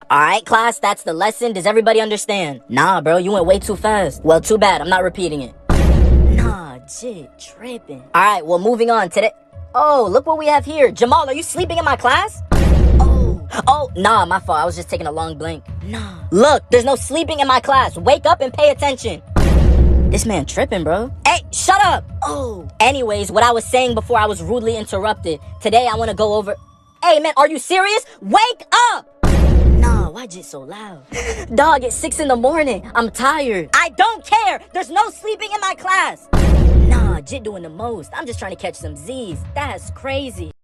Alright, class, that's the lesson. Does everybody understand? Nah, bro, you went way too fast. Well, too bad. I'm not repeating it. Nah, Jit, tripping. Alright, well, moving on today. Oh, look what we have here. Jamal, are you sleeping in my class? Oh, nah, my fault. I was just taking a long blink. Nah. Look, there's no sleeping in my class. Wake up and pay attention. This man tripping, bro. Hey, shut up. Oh. Anyways, what I was saying before I was rudely interrupted. Today, I want to go over... Hey, man, are you serious? Wake up! Nah, why Jit so loud? Dog, it's 6 in the morning. I'm tired. I don't care. There's no sleeping in my class. Nah, Jit doing the most. I'm just trying to catch some Z's. That's crazy.